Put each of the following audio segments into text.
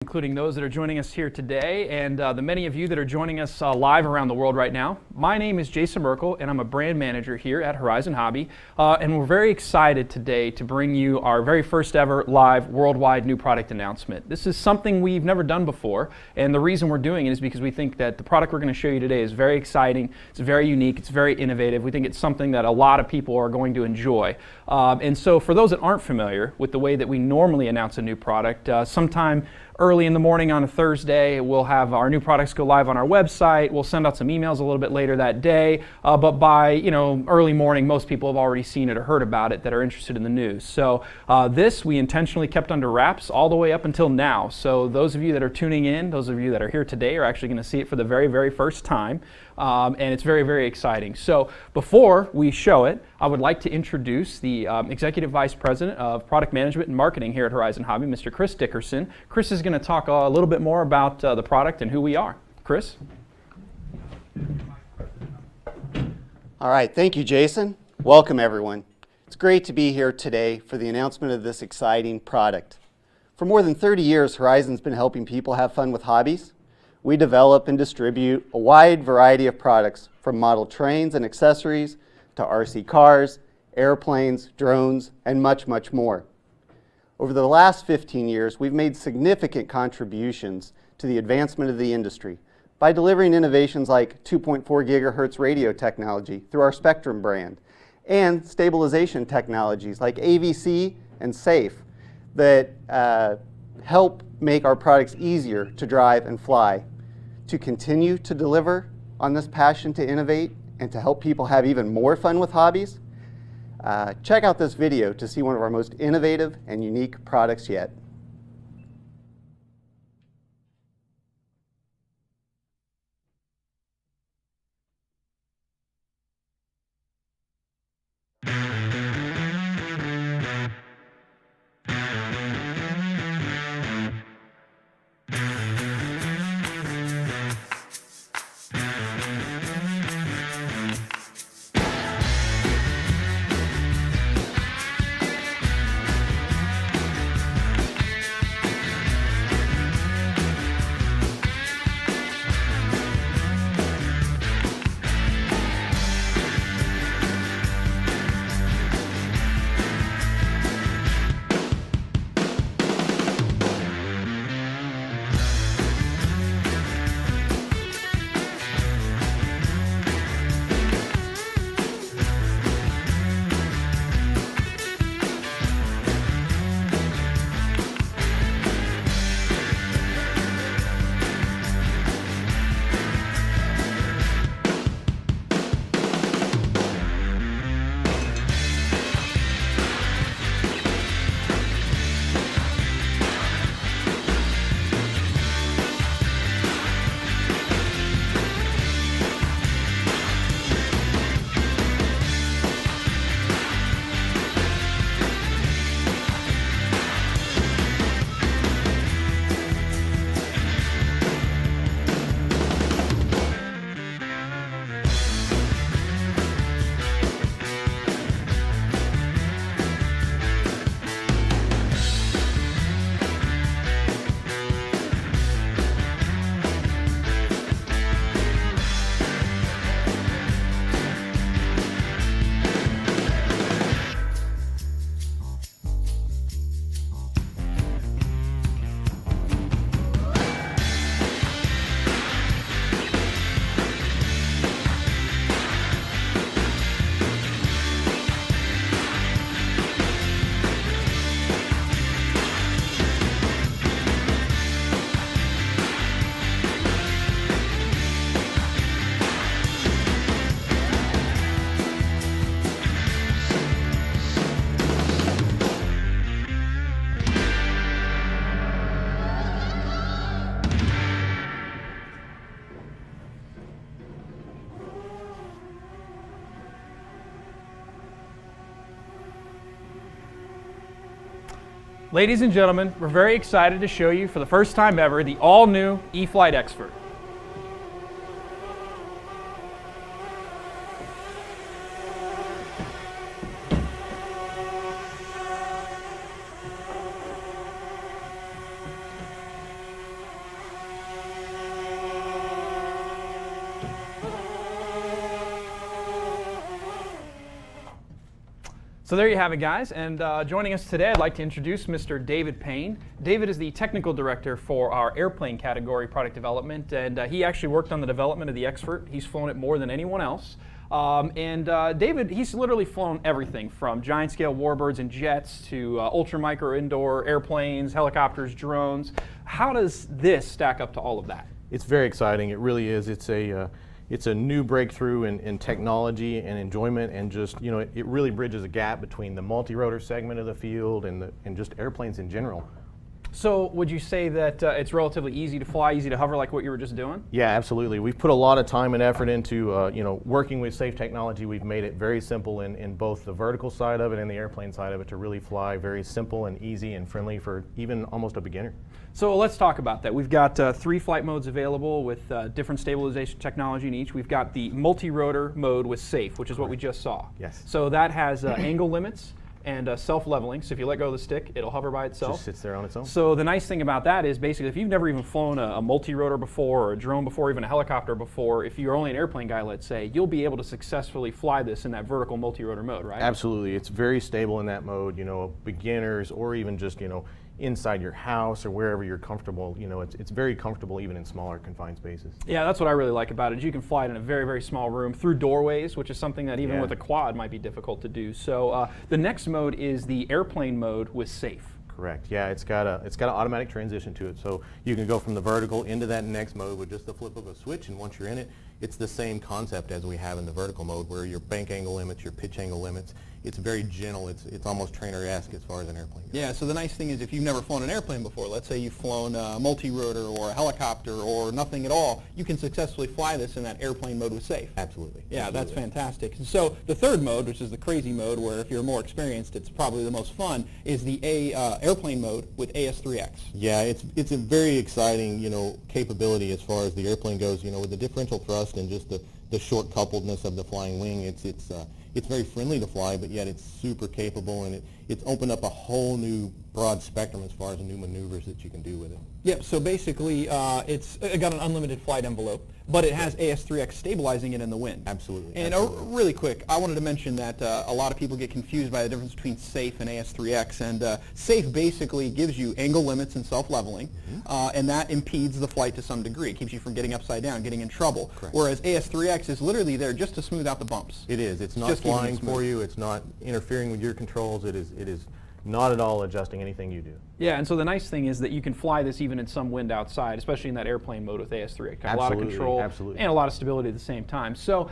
including those that are joining us here today and the many of you that are joining us live around the world right now. My name is Jason Merkel and I'm a brand manager here at Horizon Hobby, and we're very excited today to bring you our very first ever live worldwide new product announcement. This is something we've never done before, and the reason we're doing it is because we think that the product we're going to show you today is very exciting, it's very unique, it's very innovative. We think it's something that a lot of people are going to enjoy. And so for those that aren't familiar with the way that we normally announce a new product, sometime early in the morning on a Thursday, we'll have our new products go live on our website. We'll send out some emails a little bit later that day, but by early morning, most people have already seen it or heard about it that are interested in the news. So this we intentionally kept under wraps all the way up until now. So those of you that are tuning in, those of you that are here today are actually going to see it for the very, very first time. And it's very, very exciting. So before we show it, I would like to introduce the Executive Vice President of Product Management and Marketing here at Horizon Hobby, Mr. Chris Dickerson. Chris is going to talk a little bit more about the product and who we are. Chris? All right, thank you, Jason. Welcome, everyone. It's great to be here today for the announcement of this exciting product. For more than 30 years, Horizon's been helping people have fun with hobbies. We develop and distribute a wide variety of products, from model trains and accessories to RC cars, airplanes, drones, and much, much more. Over the last 15 years, we've made significant contributions to the advancement of the industry by delivering innovations like 2.4 gigahertz radio technology through our Spectrum brand, and stabilization technologies like AVC and SAFE that help make our products easier to drive and fly. To continue to deliver on this passion to innovate and to help people have even more fun with hobbies, check out this video to see one of our most innovative and unique products yet. Ladies and gentlemen, we're very excited to show you for the first time ever the all-new E-flite X-VERT. So there you have it, guys. And joining us today, I'd like to introduce Mr. David Payne. David is the technical director for our airplane category product development, and he actually worked on the development of the X-VERT. He's flown it more than anyone else. David, he's literally flown everything from giant scale warbirds and jets to ultra micro indoor airplanes, helicopters, drones. How does this stack up to all of that? It's very exciting. It really is. It's a new breakthrough in technology and enjoyment, and just, you know, it really bridges a gap between the multi-rotor segment of the field and just airplanes in general. So would you say that it's relatively easy to fly, easy to hover, like what you were just doing? Yeah, absolutely. We've put a lot of time and effort into you know, working with safe technology. We've made it very simple in both the vertical side of it and the airplane side of it to really fly very simple and easy and friendly for even almost a beginner. So let's talk about that. We've got 3 flight modes available with different stabilization technology in each. We've got the multi-rotor mode with SAFE, which is what we just saw. Yes. So that has angle limits and self-leveling. So if you let go of the stick, it'll hover by itself. Just sits there on its own. So the nice thing about that is basically if you've never even flown a multi-rotor before, or a drone before, even a helicopter before, if you're only an airplane guy, let's say, you'll be able to successfully fly this in that vertical multi-rotor mode, right? Absolutely. It's very stable in that mode. You know, beginners or even just, you know, inside your house or wherever you're comfortable, you know, it's very comfortable even in smaller confined spaces. Yeah, that's what I really like about it. You can fly it in a very, very small room through doorways, which is something that even with a quad might be difficult to do. So the next mode is the airplane mode with SAFE. Correct. Yeah, it's got an automatic transition to it, so you can go from the vertical into that next mode with just the flip of a switch, and once you're in it, it's the same concept as we have in the vertical mode, where your bank angle limits, your pitch angle limits. It's very gentle. It's almost trainer-esque as far as an airplane goes. Yeah, so the nice thing is if you've never flown an airplane before, let's say you've flown a multi-rotor or a helicopter or nothing at all, you can successfully fly this in that airplane mode with SAFE. Absolutely. Yeah, Absolutely. that's fantastic. So the third mode, which is the crazy mode, where if you're more experienced, it's probably the most fun, is the airplane mode with AS3X. Yeah, it's a very exciting, you know, capability as far as the airplane goes. You know, with the differential thrust and just the short coupledness of the flying wing, it's very friendly to fly, but yet it's super capable, and it's opened up a whole new broad spectrum as far as new maneuvers that you can do with it. Yep, so basically it's got an unlimited flight envelope, but it has AS3X stabilizing it in the wind. Absolutely. And absolutely. Really quick, I wanted to mention that a lot of people get confused by the difference between SAFE and AS3X, and SAFE basically gives you angle limits and self-leveling, and that impedes the flight to some degree. It keeps you from getting upside down, getting in trouble. Correct. Whereas AS3X is literally there just to smooth out the bumps. It is. It's not flying for you. It's not interfering with your controls. It is not at all adjusting anything you do. Yeah, and so the nice thing is that you can fly this even in some wind outside, especially in that airplane mode with AS3X. Got a lot of control and a lot of stability at the same time. So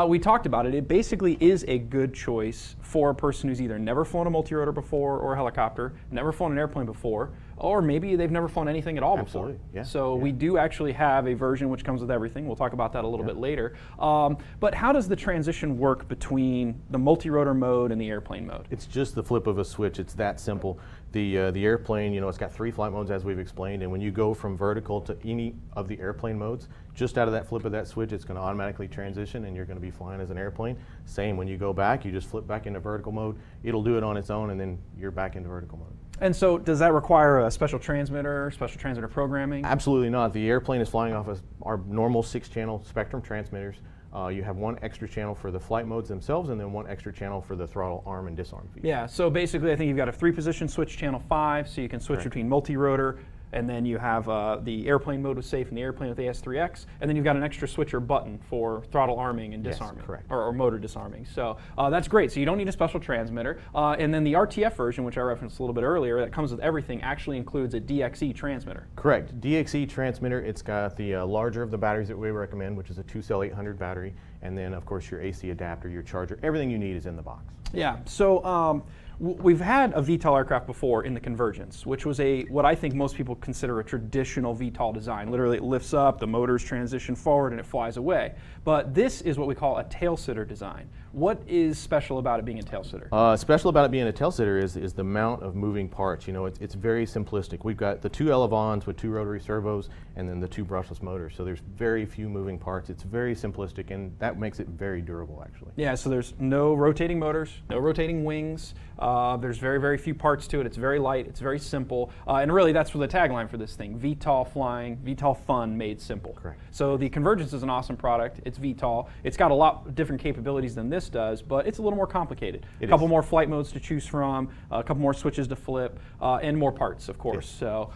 we talked about it. It basically is a good choice for a person who's either never flown a multi-rotor before or a helicopter, never flown an airplane before, or maybe they've never flown anything at all before. Yeah. So we do actually have a version which comes with everything. We'll talk about that a little bit later. But how does the transition work between the multi-rotor mode and the airplane mode? It's just the flip of a switch. It's that simple. The airplane, you know, it's got 3 flight modes as we've explained, and when you go from vertical to any of the airplane modes, just out of that flip of that switch, it's going to automatically transition, and you're going to be flying as an airplane. Same, when you go back, you just flip back into vertical mode. It'll do it on its own, and then you're back into vertical mode. And so does that require a special transmitter programming? Absolutely not. The airplane is flying off of our normal 6-channel Spectrum transmitters. You have 1 extra channel for the flight modes themselves, and then 1 extra channel for the throttle arm and disarm feature. Yeah, so basically I think you've got a 3-position switch channel 5, so you can switch between multi-rotor, and then you have the airplane mode with SAFE and the airplane with AS3X, and then you've got an extra switcher button for throttle arming and disarming. Yes, correct. Or motor disarming. So that's great. So you don't need a special transmitter. And then the RTF version, which I referenced a little bit earlier, that comes with everything, actually includes a Dxe transmitter. Correct. Dxe transmitter, it's got the larger of the batteries that we recommend, which is a 2-cell 800 battery, and then of course your AC adapter, your charger, everything you need is in the box. Yeah, so we've had a VTOL aircraft before in the Convergence, which was what I think most people consider a traditional VTOL design. Literally it lifts up, the motors transition forward, and it flies away. But this is what we call a tail-sitter design. What is special about it being a tail-sitter? Special about it being a tail-sitter is the amount of moving parts. You know, it's very simplistic. We've got the 2 elevons with 2 rotary servos, and then the 2 brushless motors. So there's very few moving parts. It's very simplistic, and that makes it very durable, actually. Yeah, so there's no rotating motors, no rotating wings. There's very, very few parts to it. It's very light. It's very simple. And really, that's the tagline for this thing: VTOL flying, VTOL fun made simple. Correct. So the Convergence is an awesome product. It's VTOL. It's got a lot of different capabilities than this this does, but it's a little more complicated. It a couple is. more flight modes to choose from, a couple more switches to flip, and more parts, of course. Yes. So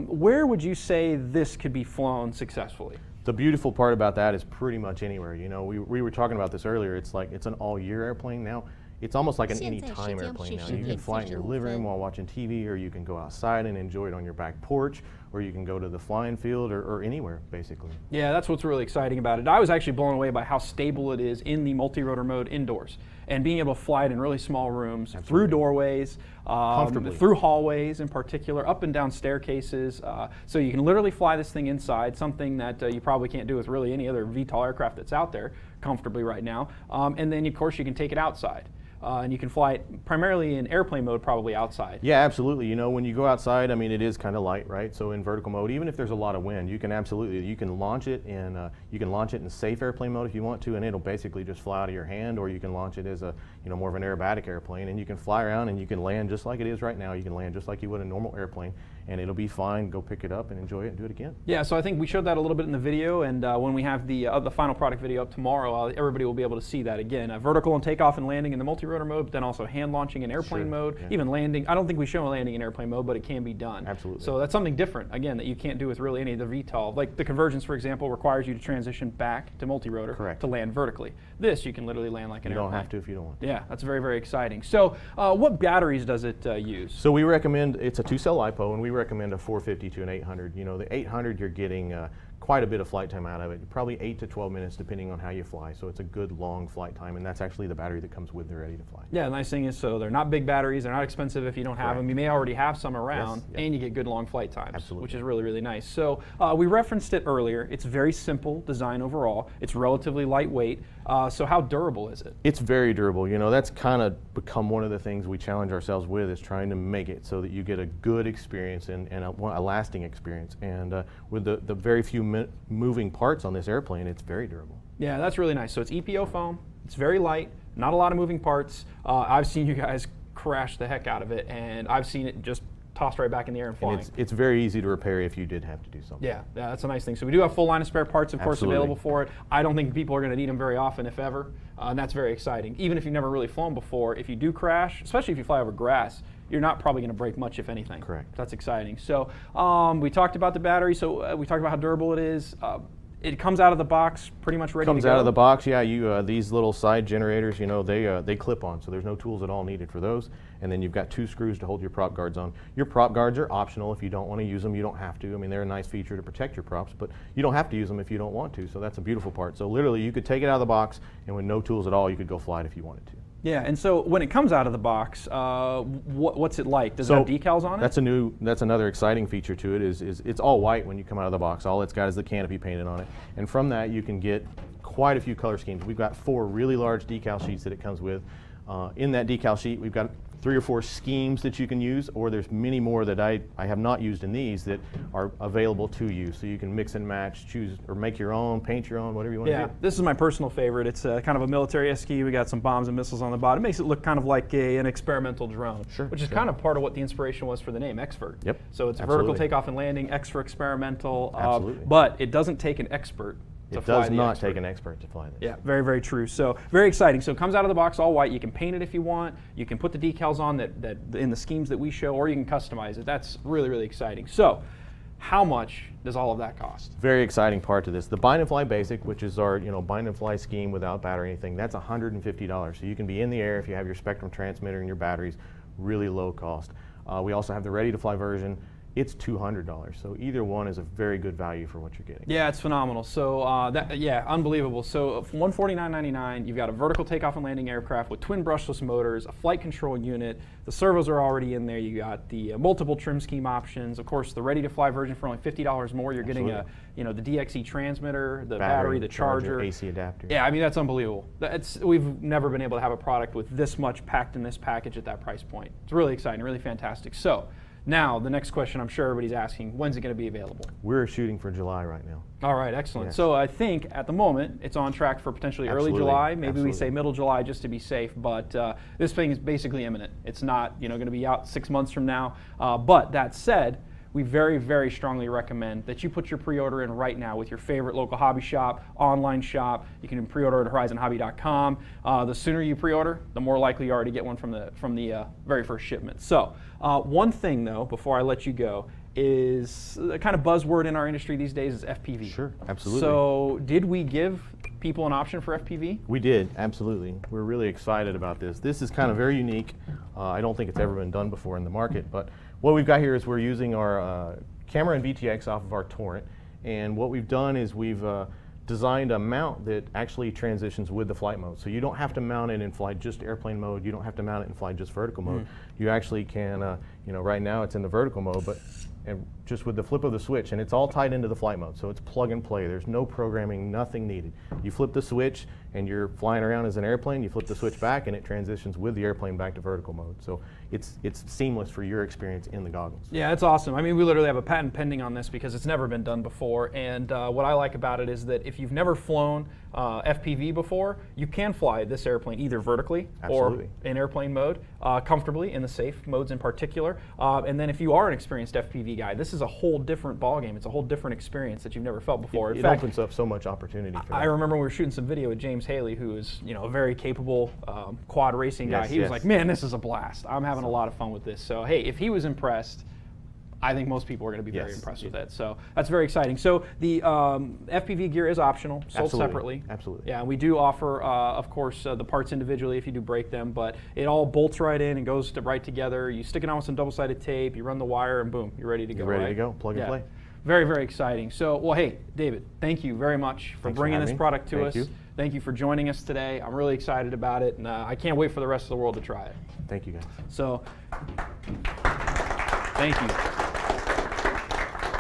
where would you say this could be flown successfully? The beautiful part about that is pretty much anywhere. You know, we were talking about this earlier. It's like it's an all-year airplane now. It's almost like an anytime airplane now. You can fly it in your living room while watching TV, or you can go outside and enjoy it on your back porch, or you can go to the flying field or anywhere, basically. Yeah, that's what's really exciting about it. I was actually blown away by how stable it is in the multi-rotor mode indoors, and being able to fly it in really small rooms, through doorways, through hallways in particular, up and down staircases. So you can literally fly this thing inside, something that you probably can't do with really any other VTOL aircraft that's out there comfortably right now. And then, of course, you can take it outside. And you can fly it primarily in airplane mode, probably outside. Yeah, absolutely. You know, when you go outside, I mean, it is kind of light, right? So in vertical mode, even if there's a lot of wind, you can absolutely, you can launch it in safe airplane mode if you want to, and it'll basically just fly out of your hand, or you can launch it as a, you know, more of an aerobatic airplane, and you can fly around and you can land just like it is right now. You can land just like you would a normal airplane, and it'll be fine. Go pick it up and enjoy it and do it again. Yeah, so I think we showed that a little bit in the video, and when we have the final product video up tomorrow, everybody will be able to see that again. Vertical and takeoff and landing in the multi-rotor mode, but then also hand launching in airplane mode, even landing. I don't think we show landing in airplane mode, but it can be done. Absolutely. So that's something different, again, that you can't do with really any of the VTOL. Like the convergence, for example, requires you to transition back to multi-rotor to land vertically. This, you can literally land like an airplane. You don't have to if you don't want to. Yeah, that's very, very exciting. So what batteries does it use? So we recommend, it's a 2-cell LiPo, and we recommend a 450 to an 800. You know, the 800, you're getting quite a bit of flight time out of it, probably 8 to 12 minutes depending on how you fly. So it's a good long flight time, and that's actually the battery that comes with the Ready to Fly. Yeah, the nice thing is, so they're not big batteries, they're not expensive if you don't have them. You may already have some around, and you get good long flight times, which is really, really nice. So we referenced it earlier. It's very simple design overall. It's relatively lightweight. So how durable is it? It's very durable. You know, that's kind of become one of the things we challenge ourselves with, is trying to make it so that you get a good experience and a lasting experience. And with the very few moving parts on this airplane, it's very durable. Yeah, that's really nice. So it's EPO foam. It's very light, not a lot of moving parts. I've seen you guys crash the heck out of it, and I've seen it just tossed right back in the air and flying. And it's very easy to repair if you did have to do something. Yeah, that's a nice thing. So we do have full line of spare parts, of course, available for it. I don't think people are going to need them very often, if ever, and that's very exciting. Even if you've never really flown before, if you do crash, especially if you fly over grass, you're not probably going to break much, if anything. Correct. That's exciting. So we talked about the battery. So we talked about how durable it is. It comes out of the box pretty much ready to go. Comes out of the box, yeah. You these little side generators, you know, they clip on, so there's no tools at all needed for those. And then you've got 2 screws to hold your prop guards on. Your prop guards are optional if you don't want to use them. You don't have to. I mean, they're a nice feature to protect your props, but you don't have to use them if you don't want to. So that's a beautiful part. So literally, you could take it out of the box, and with no tools at all, you could go fly it if you wanted to. Yeah, and so when it comes out of the box, what's it like? Does it have decals on it? That's another exciting feature to it. Is it's all white when you come out of the box. All it's got is the canopy painted on it, and from that you can get quite a few color schemes. We've got 4 really large decal sheets that it comes with. In that decal sheet, we've got 3 or 4 schemes that you can use, or there's many more that I have not used in these that are available to you. So you can mix and match, choose, or make your own, paint your own, whatever you want to do. Yeah, this is my personal favorite. It's kind of a military ski. We got some bombs and missiles on the bottom. It makes it look kind of like an experimental drone, which is kind of part of what the inspiration was for the name X-VERT. Yep. So it's vertical takeoff and landing, X for experimental, Absolutely. But it doesn't take an expert. It does not take an expert to fly this. Yeah, very, very true. So very exciting. So it comes out of the box all white. You can paint it if you want. You can put the decals on that in the schemes that we show, or you can customize it. That's really, really exciting. So how much does all of that cost? Very exciting part to this. The bind and fly basic, which is our bind and fly scheme without battery or anything, that's $150. So you can be in the air if you have your Spectrum transmitter and your batteries, really low cost. We also have the ready to fly version. It's $200. So either one is a very good value for what you're getting. Yeah, it's phenomenal. So unbelievable. So for $149.99, you've got a vertical takeoff and landing aircraft with twin brushless motors, a flight control unit. The servos are already in there. You got the multiple trim scheme options. Of course, the ready to fly version for only $50 more. You're getting the Dxe transmitter, the battery, the charger, AC adapter. Yeah, I mean that's unbelievable. We've never been able to have a product with this much packed in this package at that price point. It's really exciting, really fantastic. So. Now, the next question I'm sure everybody's asking, when's it going to be available? We're shooting for July right now. All right, excellent. Yes. So I think at the moment it's on track for potentially early July. Maybe we say middle July just to be safe, but this thing is basically imminent. It's not going to be out 6 months from now. But that said, we very, very strongly recommend that you put your pre-order in right now with your favorite local hobby shop, online shop. You can pre-order at horizonhobby.com. The sooner you pre-order, the more likely you are to get one from the very first shipment. So one thing though, before I let you go, is the kind of buzzword in our industry these days is FPV. Sure, absolutely. So did we give people an option for FPV? We did, absolutely. We're really excited about this. This is kind of very unique. I don't think it's ever been done before in the market, but what we've got here is we're using our camera and VTX off of our Torrent, and what we've done is we've designed a mount that actually transitions with the flight mode. So you don't have to mount it in flight just airplane mode. You don't have to mount it in flight just vertical mode. You actually can, you know, right now it's in the vertical mode, but and just with the flip of the switch, and it's all tied into the flight mode, so it's plug and play. There's no programming, nothing needed. You flip the switch and you're flying around as an airplane, you flip the switch back and it transitions with the airplane back to vertical mode. So it's seamless for your experience in the goggles. Yeah, it's awesome. I mean, we literally have a patent pending on this because it's never been done before, and what I like about it is that if you've never flown FPV before, you can fly this airplane either vertically or in airplane mode comfortably in the safe modes in particular. And then if you are an experienced FPV guy, this is a whole different ballgame. It's a whole different experience that you've never felt before. It opens up so much opportunity for I remember when we were shooting some video with James Haley, who is, you know, a very capable quad racing guy. He was like, man, this is a blast. I'm having a lot of fun with this. So hey, if he was impressed, I think most people are going to be very impressed with it. So that's very exciting. So the FPV gear is optional, sold separately. Absolutely. Yeah, we do offer, of course, the parts individually if you do break them, but it all bolts right in and goes right together. You stick it on with some double-sided tape, you run the wire, and boom, you're ready to go. You're ready to go, plug and play. Very, very exciting. So, well, hey, David, thank you very much for bringing this product to us. Thank you for joining us today. I'm really excited about it, and I can't wait for the rest of the world to try it. Thank you, guys. So, thank you.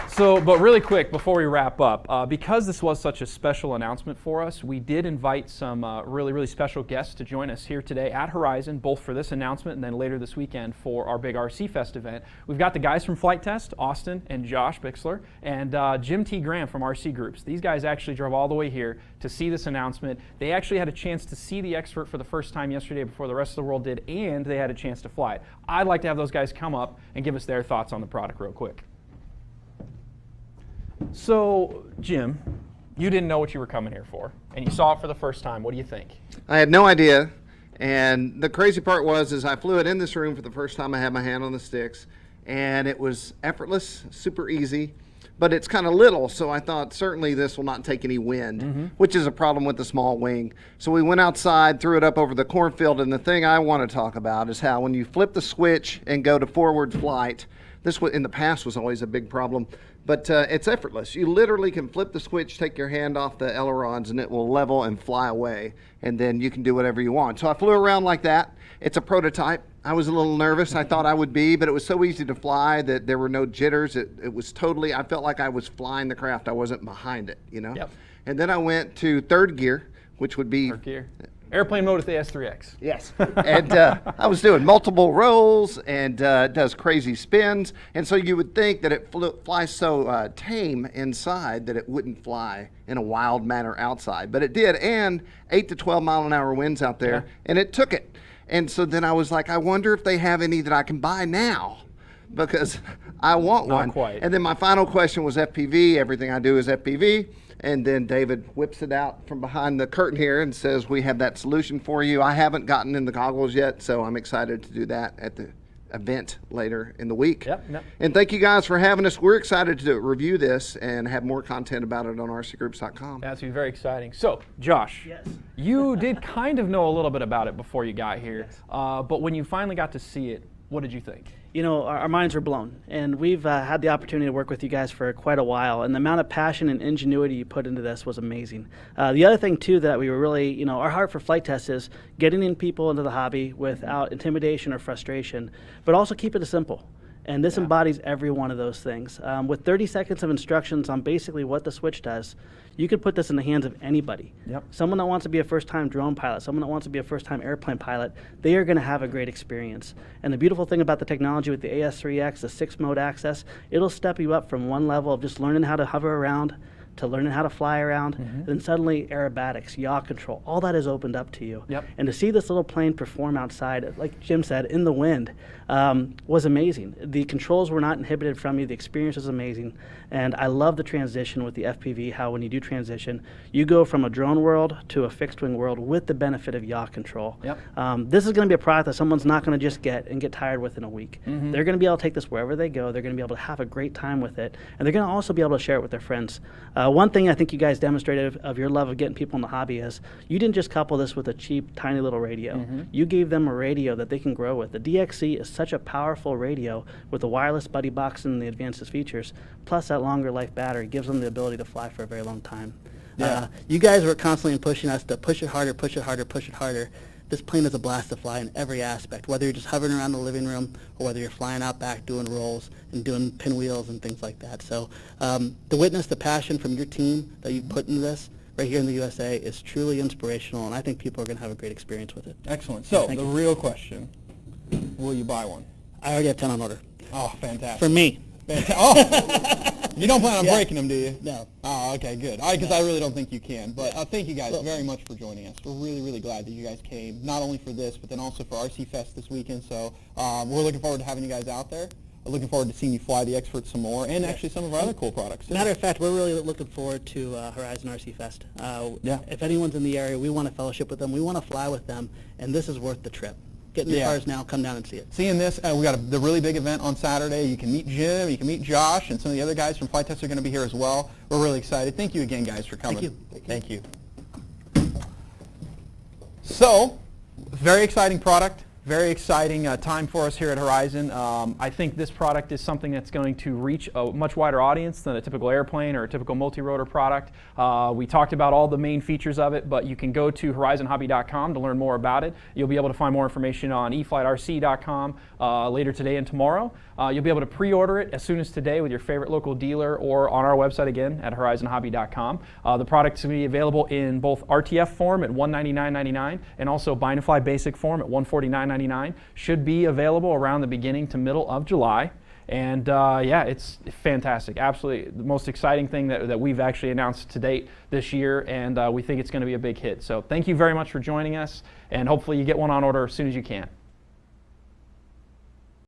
So, but really quick before we wrap up, because this was such a special announcement for us, we did invite some really, really special guests to join us here today at Horizon, both for this announcement and then later this weekend for our big RC Fest event. We've got the guys from Flight Test, Austin and Josh Bixler, and Jim T. Graham from RC Groups. These guys actually drove all the way here to see this announcement. They actually had a chance to see the X-VERT for the first time yesterday before the rest of the world did, and they had a chance to fly it. I'd like to have those guys come up and give us their thoughts on the product real quick. So, Jim, you didn't know what you were coming here for, and you saw it for the first time. What do you think? I had no idea, and the crazy part was I flew it in this room for the first time. I had my hand on the sticks, and it was effortless, super easy, but it's kind of little, so I thought certainly this will not take any wind, which is a problem with the small wing. So we went outside, threw it up over the cornfield, and the thing I want to talk about is how when you flip the switch and go to forward flight, this in the past was always a big problem, but it's effortless. You literally can flip the switch, take your hand off the ailerons, and it will level and fly away, and then you can do whatever you want. So I flew around like that. It's a prototype. I was a little nervous. I thought I would be, but it was so easy to fly that there were no jitters. It was totally, I felt like I was flying the craft. I wasn't behind it, you know? Yep. And then I went to third gear, which would be... Third gear. Airplane mode at the S3X. Yes, and I was doing multiple rolls and it does crazy spins, and so you would think that it flies so tame inside that it wouldn't fly in a wild manner outside, but it did, and 8 to 12 mile an hour winds out there, and it took it. And so then I was like, I wonder if they have any that I can buy now, because I want one. Not quite. And then my final question was FPV. Everything I do is FPV. And then David whips it out from behind the curtain here and says, we have that solution for you. I haven't gotten in the goggles yet, so I'm excited to do that at the event later in the week. And thank you guys for having us. We're excited to review this and have more content about it on rcgroups.com. That's going to be very exciting. So, Josh, you did kind of know a little bit about it before you got here, but when you finally got to see it, what did you think? You know, our minds were blown, and we've had the opportunity to work with you guys for quite a while, and the amount of passion and ingenuity you put into this was amazing. The other thing, too, that we were really, you know, our heart for Flight Test is getting in people into the hobby without intimidation or frustration, but also keep it simple. And this embodies every one of those things. With 30 seconds of instructions on basically what the switch does, you could put this in the hands of anybody. Someone that wants to be a first-time drone pilot, someone that wants to be a first-time airplane pilot, they are going to have a great experience. And the beautiful thing about the technology with the AS3X, the 6-mode access, it'll step you up from one level of just learning how to hover around to learning how to fly around, and then suddenly aerobatics, yaw control, all that is opened up to you. Yep. And to see this little plane perform outside, like Jim said, in the wind, was amazing. The controls were not inhibited from you. The experience was amazing. And I love the transition with the FPV, how when you do transition, you go from a drone world to a fixed wing world with the benefit of yaw control. Yep. This is going to be a product that someone's not going to just get and get tired with in a week. They're going to be able to take this wherever they go. They're going to be able to have a great time with it. And they're going to also be able to share it with their friends. One thing I think you guys demonstrated of your love of getting people in the hobby is you didn't just couple this with a cheap, tiny little radio. You gave them a radio that they can grow with. The Dxe is such a powerful radio with the wireless buddy box and the advanced features, plus that longer life battery gives them the ability to fly for a very long time. You guys were constantly pushing us to push it harder, push it harder, push it harder. This plane is a blast to fly in every aspect, whether you're just hovering around the living room or whether you're flying out back doing rolls and doing pinwheels and things like that. So to witness the passion from your team that you put into this right here in the USA is truly inspirational, and I think people are going to have a great experience with it. Excellent. So the real question, will you buy one? I already have 10 on order. Oh, fantastic. For me. Oh, you don't plan on breaking them, do you? No. Oh, okay, good. Because I really don't think you can. But thank you guys very much for joining us. We're really, really glad that you guys came, not only for this, but then also for RC Fest this weekend. So we're looking forward to having you guys out there. We're looking forward to seeing you fly the X-VERT some more, and actually some of our other cool products. Matter of fact, we're really looking forward to Horizon RC Fest. If anyone's in the area, we want to fellowship with them. We want to fly with them, and this is worth the trip. Get in your cars now, come down and see it. Seeing this, we got the really big event on Saturday. You can meet Jim, you can meet Josh, and some of the other guys from Flight Test are going to be here as well. We're really excited. Thank you again, guys, for coming. Thank you. Thank you. So, very exciting product. Very exciting time for us here at Horizon. I think this product is something that's going to reach a much wider audience than a typical airplane or a typical multi-rotor product. We talked about all the main features of it, but you can go to horizonhobby.com to learn more about it. You'll be able to find more information on efliterc.com later today and tomorrow. You'll be able to pre-order it as soon as today with your favorite local dealer or on our website again at horizonhobby.com. The product's going to be available in both RTF form at $199.99 and also Bind and Fly Basic form at $149.99. Should be available around the beginning to middle of July. And yeah, it's fantastic. Absolutely the most exciting thing that we've actually announced to date this year, and we think it's going to be a big hit. So thank you very much for joining us, and hopefully you get one on order as soon as you can.